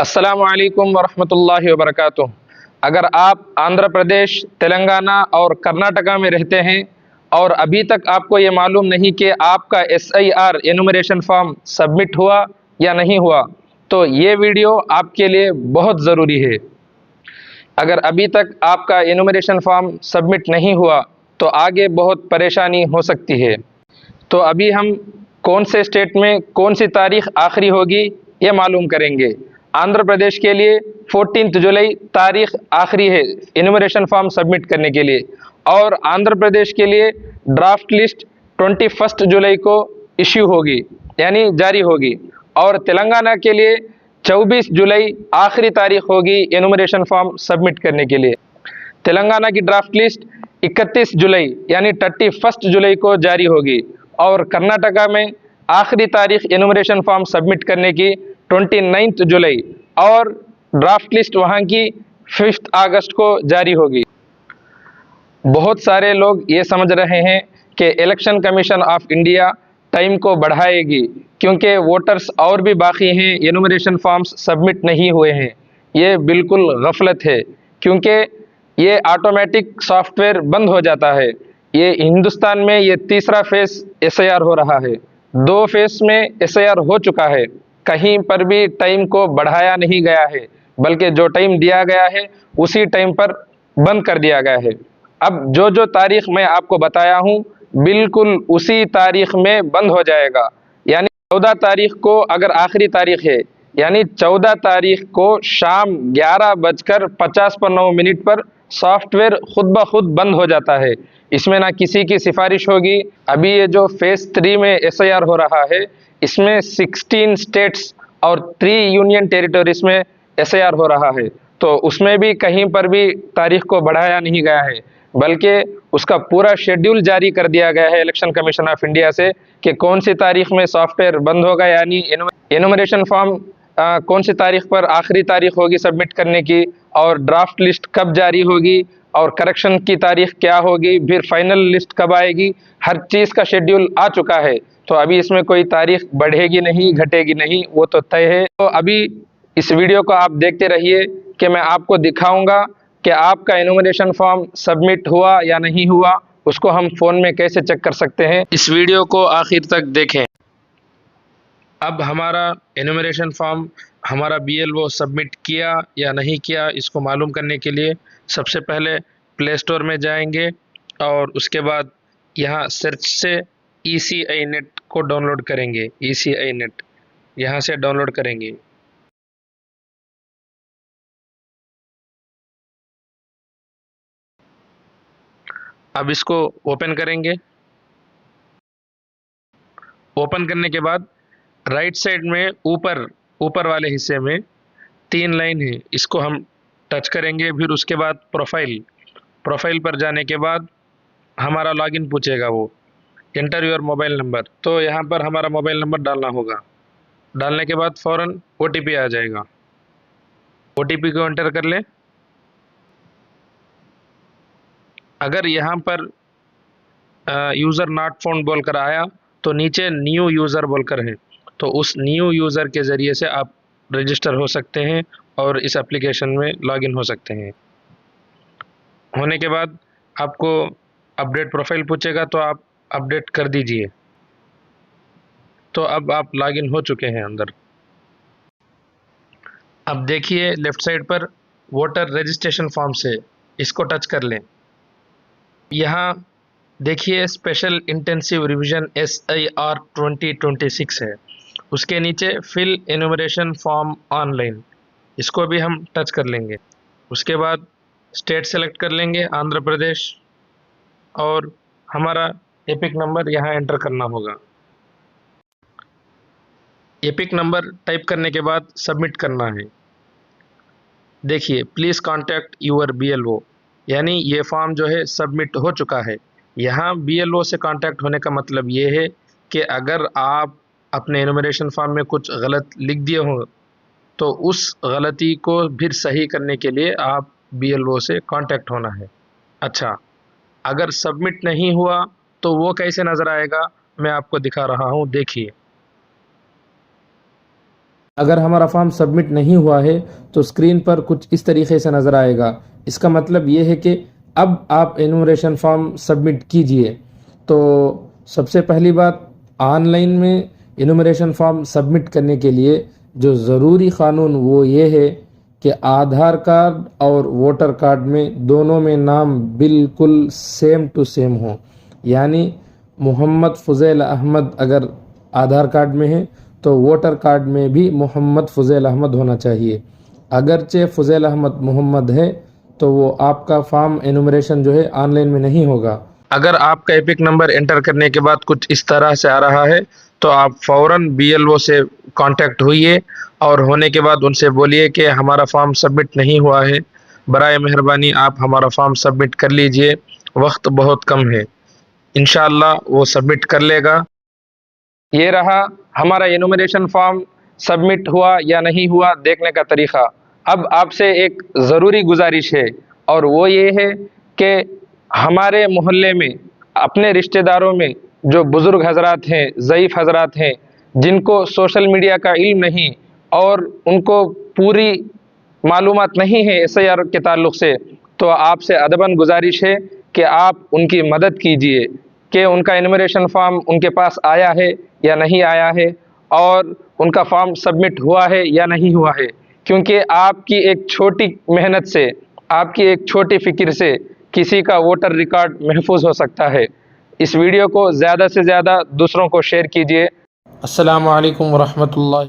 अस्सलामु अलैकुम वरहमतुल्लाहि वबरकातुह। अगर आप आंध्र प्रदेश, तेलंगाना और कर्नाटका में रहते हैं और अभी तक आपको ये मालूम नहीं कि आपका SIR एनुमरेशन फॉर्म सबमिट हुआ या नहीं हुआ, तो ये वीडियो आपके लिए बहुत ज़रूरी है। अगर अभी तक आपका एनुमरेशन फॉर्म सबमिट नहीं हुआ तो आगे बहुत परेशानी हो सकती है। तो अभी हम कौन से स्टेट में कौन सी तारीख आखिरी होगी ये मालूम करेंगे। आंध्र प्रदेश के लिए 14 जुलाई तारीख आखिरी है एनुमरेशन फॉर्म सबमिट करने के लिए, और आंध्र प्रदेश के लिए ड्राफ्ट लिस्ट 21 जुलाई को इश्यू होगी यानी जारी होगी, और तेलंगाना के लिए 24 जुलाई आखिरी तारीख होगी एनुमरेशन फॉर्म सबमिट करने के लिए। तेलंगाना की ड्राफ्ट लिस्ट 31 जुलाई यानी 31 जुलाई को जारी होगी, और कर्नाटका में आखिरी तारीख एनुमरेशन फॉर्म सबमिट करने की 29 जुलाई, और ड्राफ्ट लिस्ट वहां की 5 अगस्त को जारी होगी। बहुत सारे लोग ये समझ रहे हैं कि election commission of India time को बढ़ाएगी क्योंकि वोटर्स और भी बाकी हैं, एनुमरेशन फॉर्म्स सबमिट नहीं हुए हैं। ये बिल्कुल गफलत है क्योंकि ये ऑटोमेटिक सॉफ्टवेयर बंद हो जाता है। ये हिंदुस्तान में ये तीसरा फेस SIR हो रहा है। 2 फेस में SIR हो चुका है, कहीं पर भी टाइम को बढ़ाया नहीं गया है, बल्कि जो टाइम दिया गया है उसी टाइम पर बंद कर दिया गया है। अब जो तारीख मैं आपको बताया हूँ बिल्कुल उसी तारीख में बंद हो जाएगा। यानी 14 तारीख को अगर आखिरी तारीख है, यानी 14 तारीख को शाम 11:50 पर सॉफ्टवेयर खुद ब खुद बंद हो जाता है। इसमें ना किसी की सिफारिश होगी। अभी ये जो फेज 3 में SIR हो रहा है, इसमें 16 स्टेट्स और 3 यूनियन टेरिटरीज में SIR हो रहा है, तो उसमें भी कहीं पर भी तारीख को बढ़ाया नहीं गया है, बल्कि उसका पूरा शेड्यूल जारी कर दिया गया है इलेक्शन कमीशन ऑफ इंडिया से कि कौन सी तारीख में सॉफ्टवेयर बंद होगा, यानी एनुमरेशन फॉर्म कौन सी तारीख पर आखिरी तारीख होगी सबमिट करने की, और ड्राफ्ट लिस्ट कब जारी होगी, और करेक्शन की तारीख क्या होगी, फिर फाइनल लिस्ट कब आएगी। हर चीज़ का शेड्यूल आ चुका है, तो अभी इसमें कोई तारीख बढ़ेगी नहीं घटेगी नहीं, वो तो तय है। तो अभी इस वीडियो को आप देखते रहिए कि मैं आपको दिखाऊंगा कि आपका एनुमरेशन फॉर्म सबमिट हुआ या नहीं हुआ, उसको हम फ़ोन में कैसे चेक कर सकते हैं। इस वीडियो को आखिर तक देखें। अब हमारा एनुमरेशन फॉर्म हमारा BLO सबमिट किया या नहीं किया, इसको मालूम करने के लिए सबसे पहले प्ले स्टोर में जाएंगे और उसके बाद यहाँ सर्च से ECI नेट को डाउनलोड करेंगे। ECI नेट यहाँ से डाउनलोड करेंगे। अब इसको ओपन करेंगे। ओपन करने के बाद राइट साइड में ऊपर वाले हिस्से में 3 लाइन है, इसको हम टच करेंगे। फिर उसके बाद प्रोफाइल पर जाने के बाद हमारा लॉगिन पूछेगा, वो एंटर योर मोबाइल नंबर, तो यहाँ पर हमारा मोबाइल नंबर डालना होगा। डालने के बाद फ़ौरन OTP आ जाएगा। OTP को एंटर कर लें। अगर यहाँ पर यूज़र नॉट फाउंड बोलकर आया तो नीचे न्यू यूज़र बोलकर है, तो उस न्यू यूज़र के ज़रिए से आप रजिस्टर हो सकते हैं और इस एप्लीकेशन में लॉगिन हो सकते हैं। होने के बाद आपको अपडेट प्रोफाइल पूछेगा, तो आप अपडेट कर दीजिए। तो अब आप लॉगिन हो चुके हैं अंदर। अब देखिए लेफ्ट साइड पर वोटर रजिस्ट्रेशन फॉर्म से इसको टच कर लें। यहाँ देखिए स्पेशल इंटेंसिव रिवीजन SIR 2026 है, उसके नीचे फिल एनुमरेशन फॉर्म ऑनलाइन, इसको भी हम टच कर लेंगे। उसके बाद स्टेट सेलेक्ट कर लेंगे आंध्र प्रदेश, और हमारा एपिक नंबर यहाँ एंटर करना होगा। एपिक नंबर टाइप करने के बाद सबमिट करना है। देखिए प्लीज़ कॉन्टैक्ट यूर BLO, यानी ये फॉर्म जो है सबमिट हो चुका है। यहाँ BLO से कांटेक्ट होने का मतलब ये है कि अगर आप अपने एनुमरेशन फॉर्म में कुछ गलत लिख दिए हो तो उस गलती को फिर सही करने के लिए आप BLO से कांटेक्ट होना है। अच्छा, अगर सबमिट नहीं हुआ तो वो कैसे नज़र आएगा, मैं आपको दिखा रहा हूँ, देखिए। अगर हमारा फॉर्म सबमिट नहीं हुआ है तो स्क्रीन पर कुछ इस तरीके से नज़र आएगा। इसका मतलब ये है कि अब आप एनुमरेशन फॉर्म सबमिट कीजिए। तो सबसे पहली बात, ऑनलाइन में एनुमरेशन फॉर्म सबमिट करने के लिए जो ज़रूरी क़ानून वो ये है कि आधार कार्ड और वोटर कार्ड में दोनों में नाम बिल्कुल सेम टू सेम हो। यानी मोहम्मद फ़ुज़ैल अहमद अगर आधार कार्ड में है तो वोटर कार्ड में भी मोहम्मद फ़ुज़ैल अहमद होना चाहिए। अगरचे फ़ुज़ैल अहमद मोहम्मद है तो वो आपका फॉर्म एनुमरेशन जो है ऑनलाइन में नहीं होगा। अगर आपका एपिक नंबर एंटर करने के बाद कुछ इस तरह से आ रहा है तो आप फ़ौरन BLO से कांटेक्ट होइए और होने के बाद उनसे बोलिए कि हमारा फॉर्म सबमिट नहीं हुआ है, बराए मेहरबानी आप हमारा फॉर्म सबमिट कर लीजिए, वक्त बहुत कम है। इंशाअल्लाह वो सबमिट कर लेगा। ये रहा हमारा एनुमरेशन फॉर्म सबमिट हुआ या नहीं हुआ देखने का तरीक़ा। अब आपसे एक ज़रूरी गुजारिश है और वो ये है कि हमारे मोहल्ले में अपने रिश्तेदारों में जो बुज़ुर्ग हज़रात हैं, ज़ईफ़ हज़रात हैं, जिनको सोशल मीडिया का इल्म नहीं और उनको पूरी मालूमात नहीं है SIR के ताल्लुक़ से, तो आपसे अदबन गुजारिश है कि आप उनकी मदद कीजिए कि उनका एनुमरेशन फॉर्म उनके पास आया है या नहीं आया है और उनका फॉर्म सबमिट हुआ है या नहीं हुआ है। क्योंकि आपकी एक छोटी मेहनत से, आपकी एक छोटी फ़िक्र से किसी का वोटर रिकॉर्ड महफूज हो सकता है। इस वीडियो को ज़्यादा से ज़्यादा दूसरों को शेयर कीजिए। अस्सलामु अलैकुम वरहमतुल्लाह।